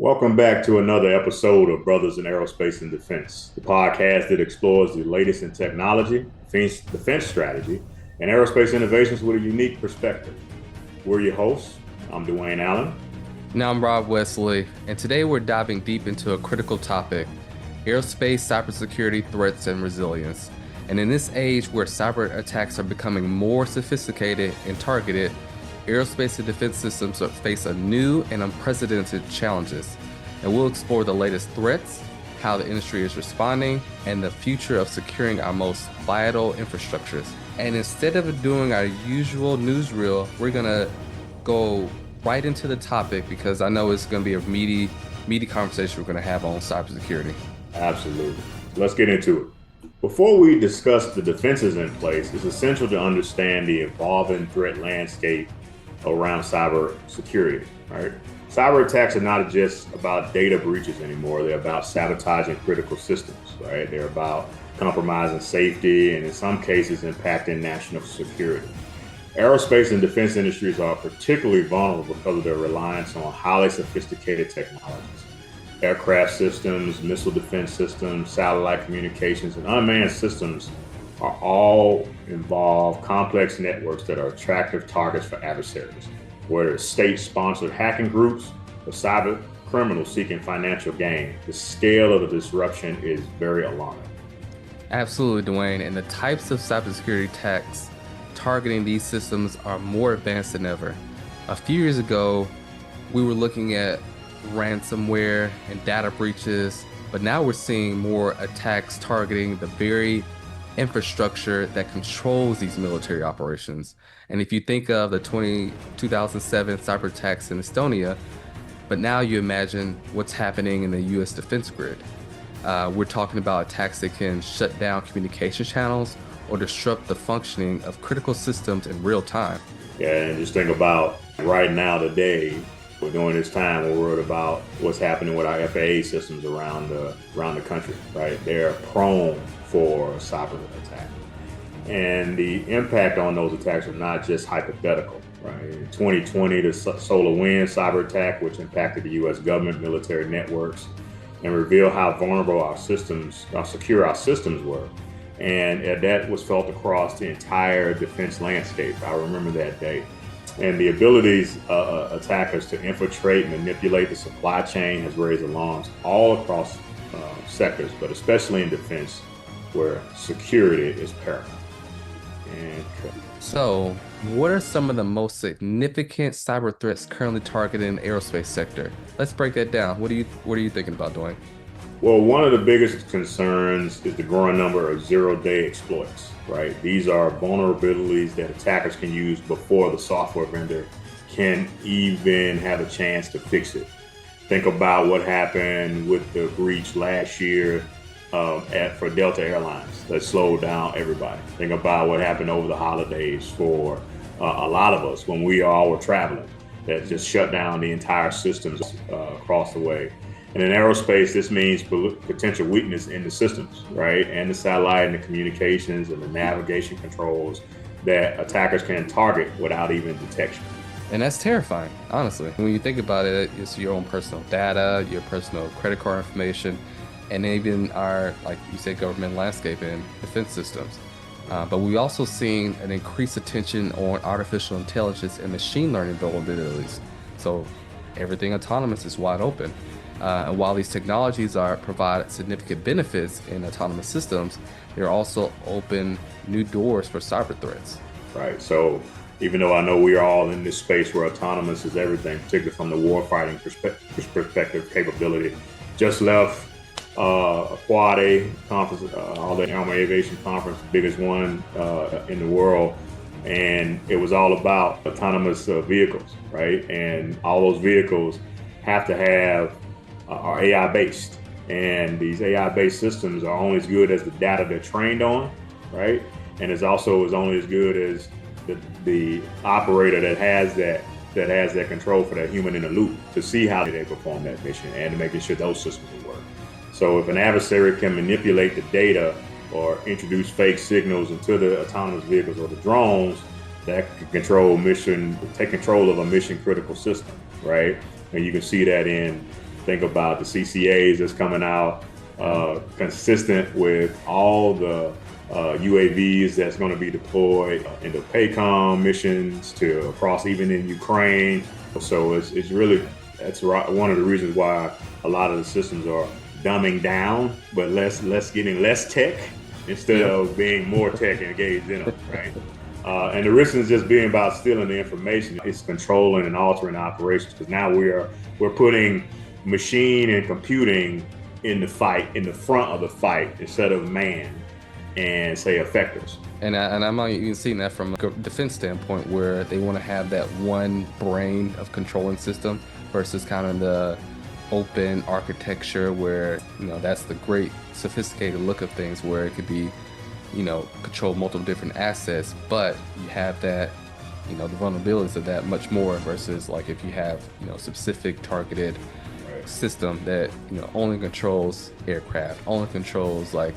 Welcome back to another episode of Brothers in Aerospace and Defense, the podcast that explores the latest in technology, defense strategy, and aerospace innovations with a unique perspective. We're your hosts. I'm DeWayne Allen. Now I'm Rob Wesley, and today we're diving deep into a critical topic, aerospace cybersecurity threats and resilience. And in this age where cyber attacks are becoming more sophisticated and targeted, aerospace and defense systems face a new and unprecedented challenges. And we'll explore the latest threats, how the industry is responding, and the future of securing our most vital infrastructures. And instead of doing our usual newsreel, we're gonna go right into the topic because I know it's gonna be a meaty conversation we're gonna have on cybersecurity. Absolutely. Let's get into it. Before we discuss the defenses in place, it's essential to understand the evolving threat landscape around cyber security, right? Cyber attacks are not just about data breaches anymore. They're about sabotaging critical systems, right? They're about compromising safety and in some cases impacting national security. Aerospace and defense industries are particularly vulnerable because of their reliance on highly sophisticated technologies. Aircraft systems, missile defense systems, satellite communications, and unmanned systems are all involve complex networks that are attractive targets for adversaries, whether it's state-sponsored hacking groups or cyber criminals seeking financial gain. The scale of the disruption is very alarming. Absolutely, DeWayne, and the types of cybersecurity attacks targeting these systems are more advanced than ever. A few years ago, we were looking at ransomware and data breaches, but now we're seeing more attacks targeting the very infrastructure that controls these military operations. And if you think of the 2007 cyber attacks in Estonia, but now you imagine what's happening in the US defense grid. We're talking about attacks that can shut down communication channels or disrupt the functioning of critical systems in real time. Yeah, and just think about right now today, during this time, we're worried about what's happening with our FAA systems around the country, right? They're prone for cyber attack. And the impact on those attacks are not just hypothetical, right? In 2020, the SolarWinds cyber attack, which impacted the US government military networks and revealed how vulnerable our systems, how secure our systems were. And that was felt across the entire defense landscape. I remember that day. And the abilities of attackers to infiltrate and manipulate the supply chain has raised alarms all across sectors, but especially in defense, where security is paramount. So, what are some of the most significant cyber threats currently targeted in the aerospace sector? Let's break that down. What are you thinking about doing? Well, one of the biggest concerns is the growing number of zero-day exploits, right? These are vulnerabilities that attackers can use before the software vendor can even have a chance to fix it. Think about what happened with the breach last year for Delta Airlines that slowed down everybody. Think about what happened over the holidays for a lot of us when we all were traveling, that just shut down the entire systems across the way. And in aerospace, this means potential weakness in the systems, right? And the satellite and the communications and the navigation controls that attackers can target without even detection. And that's terrifying, honestly. When you think about it, it's your own personal data, your personal credit card information, and even our, like you said, government landscape and defense systems. But we've also seen an increased attention on artificial intelligence and machine learning vulnerabilities. So everything autonomous is wide open. And while these technologies provide significant benefits in autonomous systems, they're also open new doors for cyber threats. Right. So even though I know we are all in this space where autonomous is everything, particularly from the warfighting perspective capability, just left a Quad A conference, all the Army Aviation Conference, the biggest one in the world. And it was all about autonomous vehicles, right? And all those vehicles have to have are AI-based, and these AI-based systems are only as good as the data they're trained on, right? And it's also is only as good as the operator that has that control for that human in the loop to see how they perform that mission and to making sure those systems will work. So if an adversary can manipulate the data or introduce fake signals into the autonomous vehicles or the drones, that can take control of a mission critical system, right? And you can see that in Think about the CCAs that's coming out, consistent with all the UAVs that's going to be deployed into PACOM missions to across even in Ukraine. So it's really, that's one of the reasons why a lot of the systems are dumbing down, but getting less tech instead of being more tech engaged in them, right? And the risk is just being about stealing the information. It's controlling and altering operations, because now we're putting machine and computing in the fight, in the front of the fight, instead of man and say effectors. And I'm not even seeing that from a defense standpoint, where they want to have that one brain of controlling system versus kind of the open architecture where, that's the great sophisticated look of things, where it could be, control multiple different assets, but you have that, the vulnerabilities of that much more versus like if you have, specific targeted system that, only controls aircraft, only controls like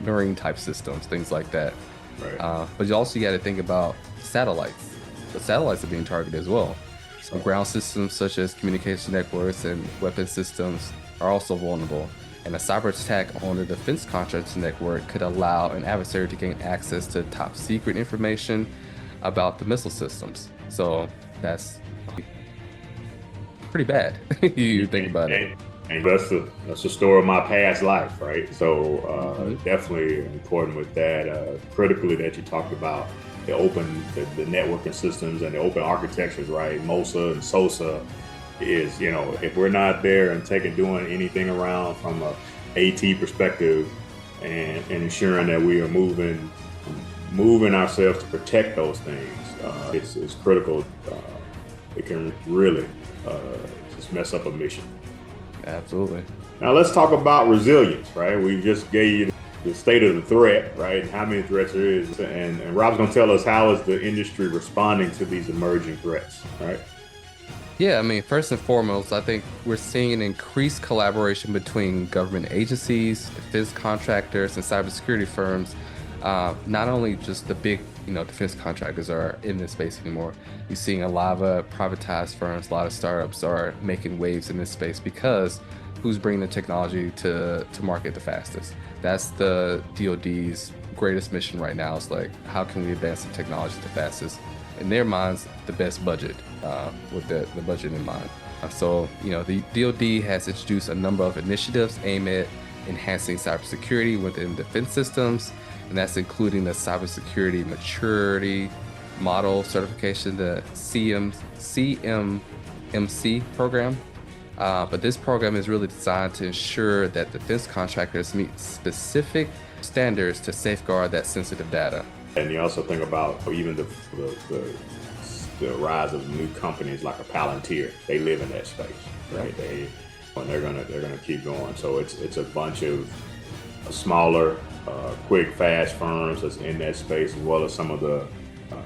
marine type systems, things like that. Right. But you also got to think about satellites. The satellites are being targeted as well. So ground systems such as communication networks and weapon systems are also vulnerable. And a cyber attack on the defense contractor network could allow an adversary to gain access to top secret information about the missile systems. So that's pretty bad. You think about it. And that's the story of my past life, right? So definitely important with that. Critically, that you talked about the networking systems and the open architectures, right? MOSA and SOSA is, if we're not there and doing anything around from a AT perspective and ensuring that we are moving ourselves to protect those things, it's critical. It can really just mess up a mission. Absolutely. Now let's talk about resilience, right? We just gave you the state of the threat, right? And how many threats there is. And Rob's going to tell us how is the industry responding to these emerging threats, right? Yeah, first and foremost, I think we're seeing an increased collaboration between government agencies, defense contractors, and cybersecurity firms. Not only just the big, defense contractors are in this space anymore. You're seeing a lot of privatized firms, a lot of startups are making waves in this space, because who's bringing the technology to market the fastest? That's the DoD's greatest mission right now. It's like, how can we advance the technology the fastest? In their minds, the best budget, with the budget in mind. So, the DoD has introduced a number of initiatives aimed at enhancing cybersecurity within defense systems, and that's including the Cybersecurity Maturity Model Certification, the CMMC program. But this program is really designed to ensure that defense contractors meet specific standards to safeguard that sensitive data. And you also think about even the rise of new companies like a Palantir. They live in that space, right? They're gonna keep going. So it's a bunch of smaller, quick, fast firms that's in that space, as well as some of the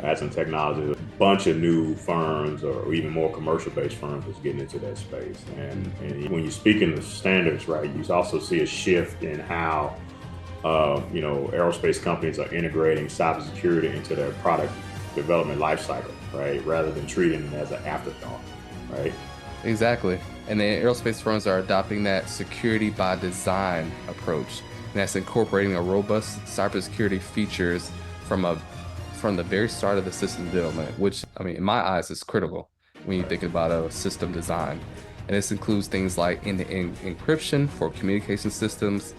Adson Technologies, a bunch of new firms or even more commercial-based firms that's getting into that space. And when you speak in the standards, right, you also see a shift in how aerospace companies are integrating cybersecurity into their product development lifecycle, right, rather than treating it as an afterthought, right? Exactly. And the aerospace firms are adopting that security by design approach. And that's incorporating a robust cybersecurity features from the very start of the system development, which, in my eyes, is critical when you think about a system design. And this includes things like end-to-end encryption for communication systems,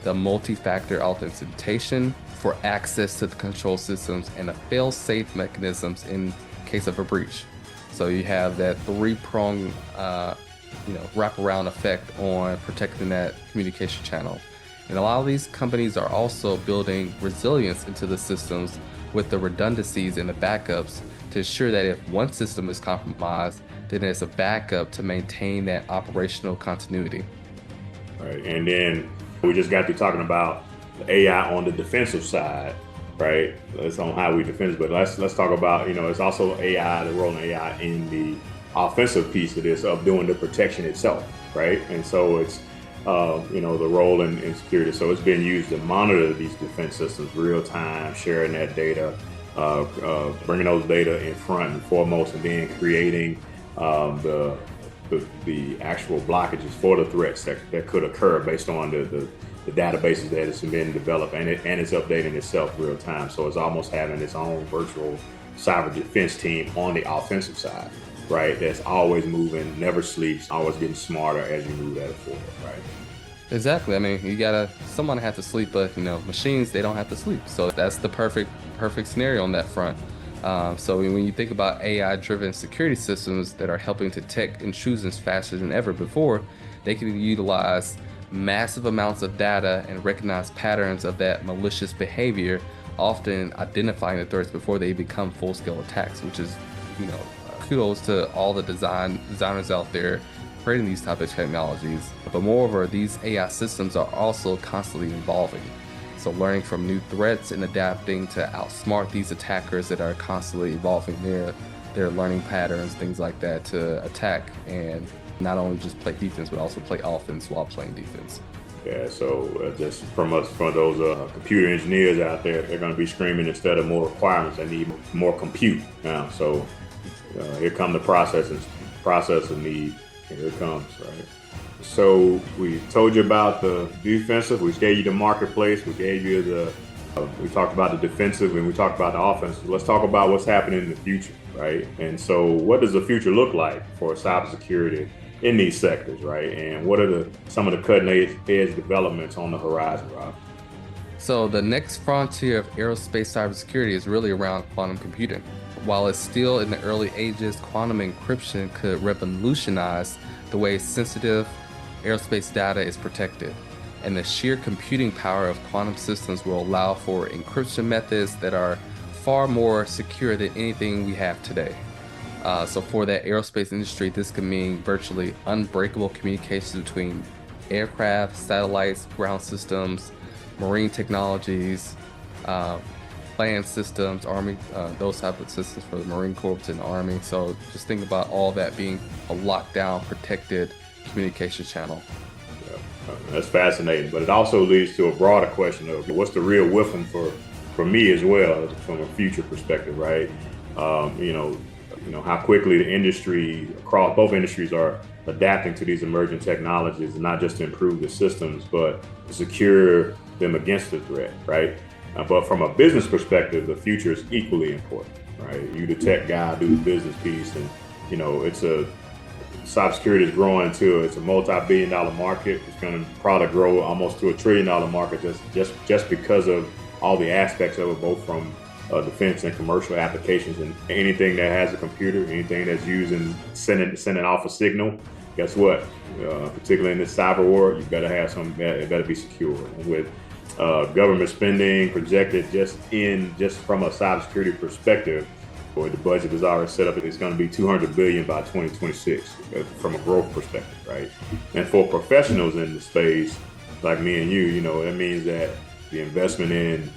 the multi-factor authentication for access to the control systems, and the fail-safe mechanisms in case of a breach. So you have that three-pronged, wraparound effect on protecting that communication channel. And a lot of these companies are also building resilience into the systems with the redundancies and the backups to ensure that if one system is compromised, then there's a backup to maintain that operational continuity. Right, and then we just got to talking about the AI on the defensive side, right? That's on how we defend, but let's talk about, it's also AI, the role of AI in the offensive piece of this, of doing the protection itself, right? And so it's, the role in security. So it's being used to monitor these defense systems real time, sharing that data, bringing those data in front and foremost, and then creating the the actual blockages for the threats that could occur based on the databases that has been developed, and it's updating itself real time. So it's almost having its own virtual cyber defense team on the offensive side, right? That's always moving, never sleeps, always getting smarter as you move that forward, right? Exactly. I mean, someone have to sleep, but machines, they don't have to sleep. So that's the perfect scenario on that front. So when you think about AI-driven security systems that are helping to detect intrusions faster than ever before, they can utilize massive amounts of data and recognize patterns of that malicious behavior, often identifying the threats before they become full-scale attacks, which is, kudos to all the designers out there creating these type of technologies. But moreover, these AI systems are also constantly evolving. So learning from new threats and adapting to outsmart these attackers that are constantly evolving their learning patterns, things like that, to attack and not only just play defense, but also play offense while playing defense. Yeah, so just from those computer engineers out there, they're going to be screaming instead of more requirements, they need more compute now. So here come the processing need. Here it comes, right? So we told you about the defensive, we gave you the marketplace, we gave you we talked about the defensive, and we talked about the offensive. Let's talk about what's happening in the future, right? And so what does the future look like for cybersecurity in these sectors, right? And what are some of the cutting edge developments on the horizon, Rob? So the next frontier of aerospace cybersecurity is really around quantum computing. While it's still in the early ages, quantum encryption could revolutionize the way sensitive aerospace data is protected. And the sheer computing power of quantum systems will allow for encryption methods that are far more secure than anything we have today. So for that aerospace industry, this could mean virtually unbreakable communications between aircraft, satellites, ground systems, marine technologies, land systems, Army, those type of systems for the Marine Corps and the Army. So just think about all that being a lockdown, protected communication channel. Yeah, that's fascinating, but it also leads to a broader question of what's the real weapon for me as well from a future perspective, right? How quickly the industry across both industries are adapting to these emerging technologies, and not just to improve the systems, but to secure them against the threat, right? But from a business perspective, the future is equally important, right? You, the tech guy, do the business piece, and cybersecurity is growing to it's a multi-billion-dollar market. It's going to probably grow almost to $1 trillion market just because of all the aspects of it, both from defense and commercial applications, and anything that has a computer, anything that's using sending off a signal. Guess what? Particularly in this cyber war, you better have it better be secure. And with government spending projected just from a cybersecurity perspective, or the budget is already set up, it's going to be $200 billion by 2026 from a growth perspective, right? And for professionals in the space like me and you, that means that the investment in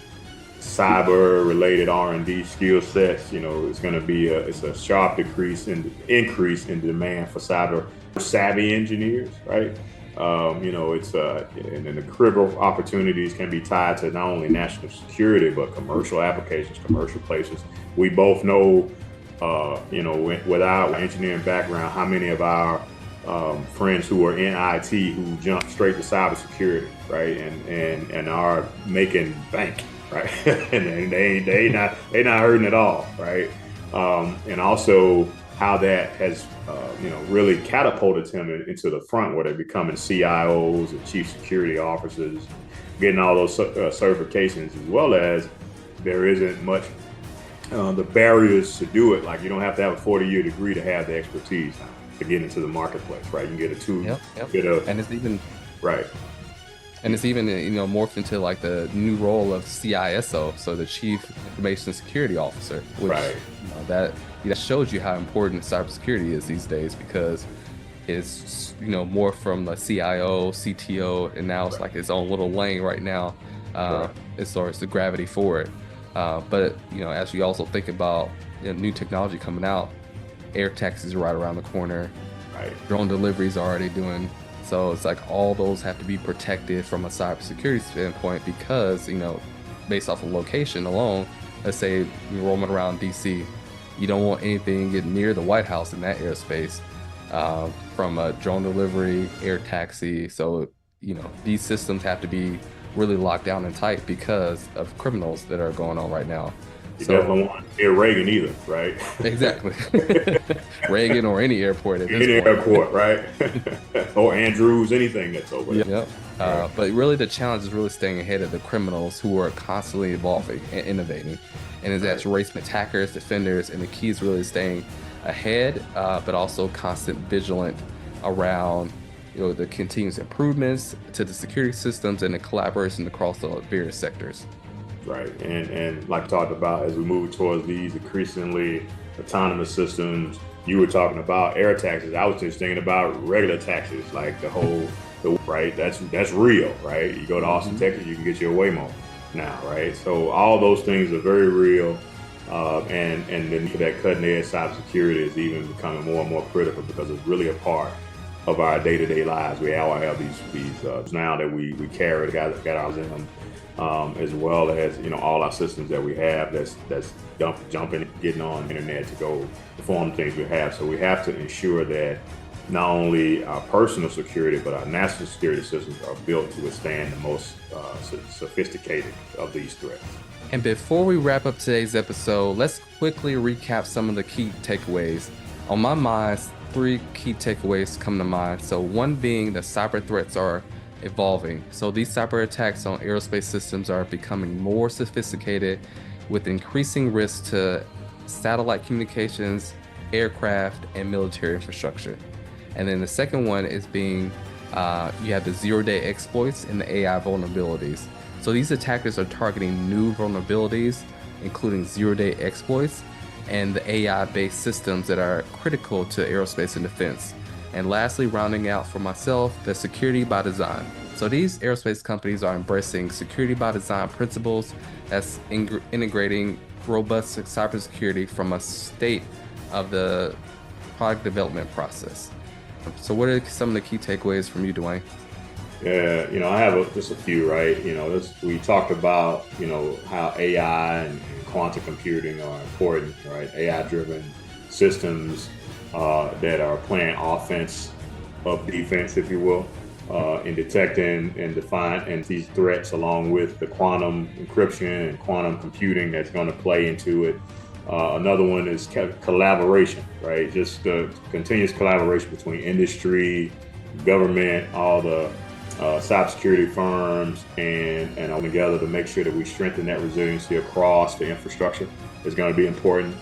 cyber-related R&D skill sets, it's going to be it's a sharp increase in demand for cyber savvy engineers, right? And the critical opportunities can be tied to not only national security, but commercial applications, commercial places. We both know, with our engineering background, how many of our friends who are in IT who jump straight to cybersecurity, right? And are making bank, right? And they not hurting at all, right? And also how that has really catapulted them into the front, where they're becoming CIOs and chief security officers, getting all those certifications, as well as there isn't much the barriers to do it. Like, you don't have to have a 40-year degree to have the expertise to get into the marketplace, right? You can get a two, and it's even right. And it's even morphed into like the new role of CISO, so the Chief Information Security Officer, which right. That shows you how important cybersecurity is these days, because it's more from the CIO, CTO, and now it's like its own little lane right now, as far as the gravity for it. But as you also think about new technology coming out, air taxis are right around the corner, right? Drone deliveries are already doing. So it's like all those have to be protected from a cybersecurity standpoint, because based off of location alone, let's say you're roaming around DC, you don't want anything getting near the White House in that airspace. from a drone delivery, air taxi. So, these systems have to be really locked down and tight because of criminals that are going on right now. You So definitely want to hear Reagan either, right? exactly. Reagan or any airport at this Any point. airport, right? Or Andrews, anything that's over there. Yep. But really the challenge is really staying ahead of the criminals who are constantly evolving and innovating. And that's race attackers, defenders, and the key is really staying ahead, but also constant vigilant around the continuous improvements to the security systems and the collaboration across the various sectors. Right. And like I talked about, as we move towards these increasingly autonomous systems, you were talking about air taxes. I was just thinking about regular taxes, like right? That's real, right? You go to Austin, Texas, you can get your Waymo now, right? So all those things are very real. And then for that cutting edge cybersecurity is even becoming more and more critical because it's really a part of our day-to-day lives. We all have these now that we carry, got ours in them, as well as all our systems that we have that's jumping, getting on the internet to go perform things we have. So we have to ensure that not only our personal security but our national security systems are built to withstand the most sophisticated of these threats. And before we wrap up today's episode, let's quickly recap some of the key takeaways. On my mind, 3 key takeaways come to mind. So one being that cyber threats are evolving. So these cyber attacks on aerospace systems are becoming more sophisticated with increasing risk to satellite communications, aircraft, and military infrastructure. And then the second one is you have the zero-day exploits and the AI vulnerabilities. So these attackers are targeting new vulnerabilities, including zero-day exploits and the AI-based systems that are critical to aerospace and defense. And lastly, rounding out for myself, the security by design. So these aerospace companies are embracing security by design principles that's integrating robust cybersecurity from a state of the product development process. So what are some of the key takeaways from you, DeWayne? Yeah, I have just a few, right? We talked about, how AI and quantum computing are important, right? AI-driven systems that are playing offense of defense, if you will, in detecting and defining these threats, along with the quantum encryption and quantum computing that's going to play into it. Another one is collaboration, right? Just the continuous collaboration between industry, government, all the cybersecurity firms, and all together to make sure that we strengthen that resiliency across the infrastructure is going to be important.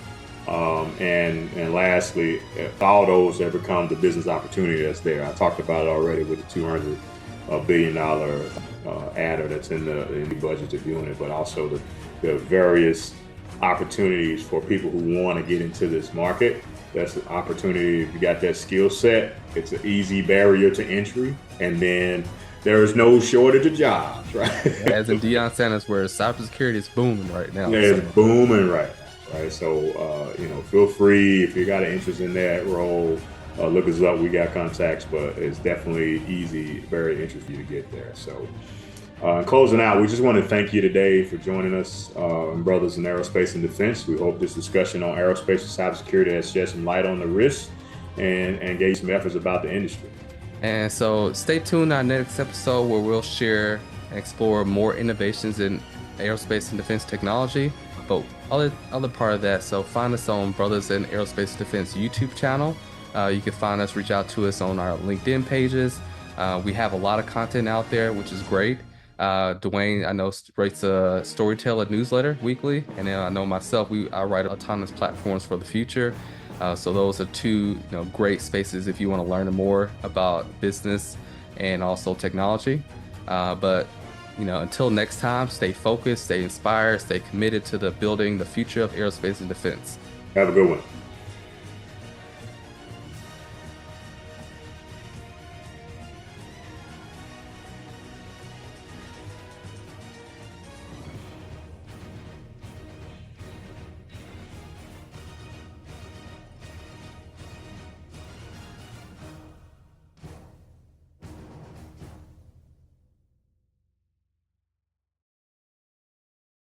And lastly, all those have become the business opportunity that's there. I talked about it already with the $200 billion adder that's in the budget to doing it, but also the various opportunities for people who want to get into this market. That's an opportunity. If you got that skill set, it's an easy barrier to entry, and then there is no shortage of jobs, right? As in Deion Sanders, where cybersecurity is booming right now. Yeah, it's booming right now, right? So, feel free if you got an interest in that role, look us up. We got contacts, but it's definitely easy, very interesting to get there. So, in closing out, we just want to thank you today for joining us, brothers in aerospace and defense. We hope this discussion on aerospace and cybersecurity has shed some light on the risks and gave some efforts about the industry. And so stay tuned to our next episode where we'll share and explore more innovations in aerospace and defense technology. But other part of that, so find us on Brothers in Aerospace Defense YouTube channel. You can find us, reach out to us on our LinkedIn pages. We have a lot of content out there, which is great. DeWayne, I know, writes a Storyteller newsletter weekly, and then I know myself, I write autonomous platforms for the future. So those are 2 great spaces if you want to learn more about business and also technology. But until next time, stay focused, stay inspired, stay committed to building the future of aerospace and defense. Have a good one.